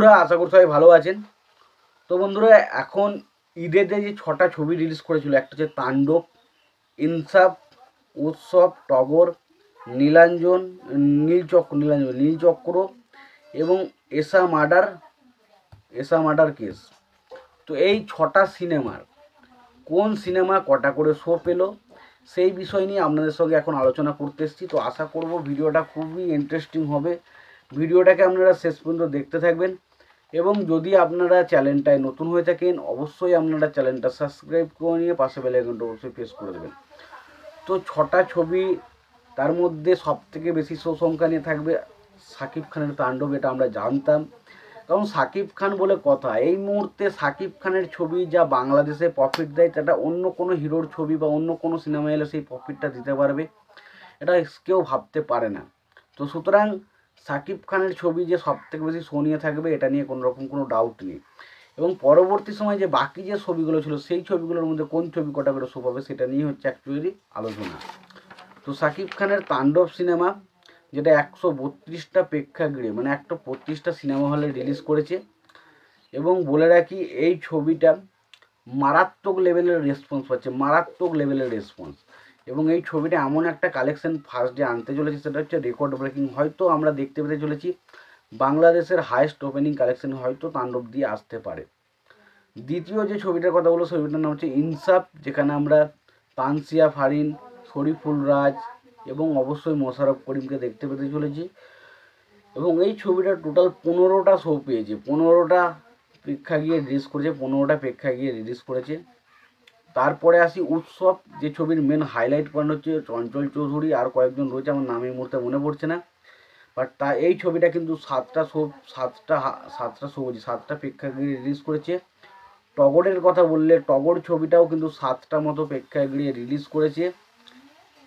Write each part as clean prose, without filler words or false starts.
বন্ধুরা, আশা করি সবাই ভালো আছেন। তো বন্ধুরা, এখন ঈদের যে 6টা ছবি রিলিজ করেছিল, একটা হচ্ছে তাণ্ডব, ইনসাফ, উৎসব, টগর, নীলাঞ্জন, নীলচক্র এবং এসা মার্ডার কেস। তো এই 6টা সিনেমার কোন সিনেমা কটা করে শো পেল সেই বিষয় নিয়ে আপনাদের সঙ্গে এখন আলোচনা করতে এসেছি। তো আশা করব ভিডিওটা খুবই ইন্টারেস্টিং হবে। ভিডিওটাকে আপনারা শেষ পর্যন্ত দেখতে থাকবেন এবং যদি আপনারা চ্যানেলটায় নতুন হয়ে থাকেন অবশ্যই আপনারা চ্যানেলটা সাবস্ক্রাইব করে নিয়ে পাশে বেল আইকনটা অবশ্যই প্রেস করে দেবেন। তো 6টা ছবি, তার মধ্যে সবথেকে বেশি শো সংখ্যা নিয়ে থাকবে শাকিব খানের তাণ্ডব। এটা আমরা জানতাম, কারণ শাকিব খান বলে কথা। এই মুহূর্তে শাকিব খানের ছবি যা বাংলাদেশে প্রফিট দেয়, সেটা অন্য কোনো হিরোর ছবি বা অন্য কোনো সিনেমা এলে সেই প্রফিটটা দিতে পারবে, এটা কেউ ভাবতে পারে না। তো সুতরাং শাকিব খানের ছবি যে সবথেকে বেশি শো নিয়ে থাকবে, এটা নিয়ে কোনো রকম কোনো ডাউট নেই। এবং পরবর্তী সময় যে বাকি যে ছবিগুলো ছিল, সেই ছবিগুলোর মধ্যে কোন ছবি কটা করে শো পাবে, সেটা নিয়ে হচ্ছে অ্যাকচুয়ালি আলোচনা। তো শাকিব খানের তাণ্ডব সিনেমা, যেটা 132টা প্রেক্ষাগৃহে মানে 125টা সিনেমা হলে রিলিজ করেছে। এবং বলে রাখি, এই ছবিটা মারাত্মক লেভেলের রেসপন্স পাচ্ছে, মারাত্মক লেভেলের রেসপন্স। এবং এই ছবিটা এমন একটা কালেকশন ফার্স্ট ডে আনতে চলেছে, সেটা হচ্ছে রেকর্ড ব্রেকিং। হয়তো আমরা দেখতে পেতে চলেছি বাংলাদেশের হাইয়েস্ট ওপেনিং কালেকশন হয়তো তাণ্ডব দিয়ে আসতে পারে। দ্বিতীয় যে ছবিটার কথা বলবো, ছবিটার নাম হচ্ছে ইনসাফ, যেখানে আমরা তানসিয়া ফারিন, শরীফুল রাজ এবং অবশ্যই মোশাররফ করিমকে দেখতে পেতে চলেছি। এবং এই ছবিটা টোটাল 15টা শো পেয়েছে, 15টা প্রেক্ষাগৃহে রিলিজ করেছে। তারপরে আসি উৎসব, যে ছবির মেন হাইলাইট পয়েন্ট হচ্ছে চঞ্চল চৌধুরী, আর কয়েকজন রয়েছে, আমার নাম এই মুহূর্তে মনে পড়ছে না। বাট এই ছবিটা কিন্তু 7টা প্রেক্ষাগৃহে রিলিজ করেছে। টগরের কথা বললে, টগর ছবিটাও কিন্তু 7টা মতো প্রেক্ষাগৃহে রিলিজ করেছে।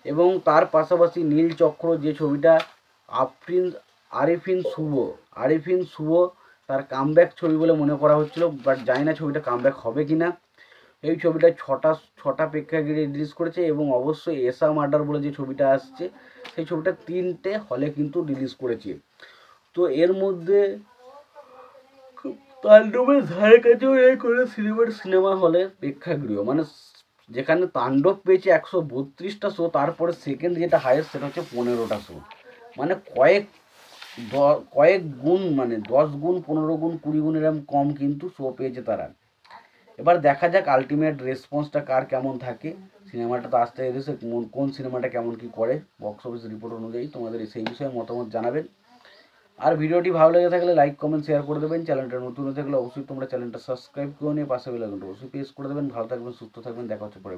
এবং তার পাশাপাশি নীলচক্র, যে ছবিটা আরিফিন শুভ তার কামব্যাক ছবি বলে মনে করা হচ্ছিল, বাট জানি না ছবিটা কামব্যাক হবে কি না। এই ছবিটা ছটা প্রেক্ষাগৃহে রিলিজ করেছে। এবং অবশ্যই এসা মার্ডার বলে যে ছবিটা আসছে, সেই ছবিটা 3টে হলে কিন্তু রিলিজ করেছে। তো এর মধ্যে তাণ্ডবের ধারে কাছেও এই করে সিনেমা হলে প্রেক্ষাগৃহ, মানে যেখানে তাণ্ডব পেয়েছে 132টা শো, তারপরে সেকেন্ড যেটা হাইয়েস্ট সেটা হচ্ছে 15টা শো। মানে কয়েক গুণ, মানে 10 গুণ, 15 গুণ, 20 গুণ এরকম কম কিন্তু শো পেয়েছে তারা। এবার দেখা যাক আলটিমেট রেসপন্সটা কার কেমন থাকে। সিনেমাটা তো আসতে এসেছে, কোন সিনেমাটা কেমন কি করে বক্স অফিস রিপোর্ট অনুযায়ী তোমাদের সেই বিষয়ে মতামত জানাবেন। আর ভিডিওটি ভালো লেগে থাকলে লাইক কমেন্ট শেয়ার করে দেবেন। চ্যানেলটা নতুন হয়ে থাকলে অবশ্যই তোমরা চ্যানেলটা সাবস্ক্রাইব করে নিয়ে পাশে বেল আইকনটা অবশ্যই প্রেস করে দেবেন। ভালো থাকবেন, সুস্থ থাকবেন, দেখা হচ্ছে পরে।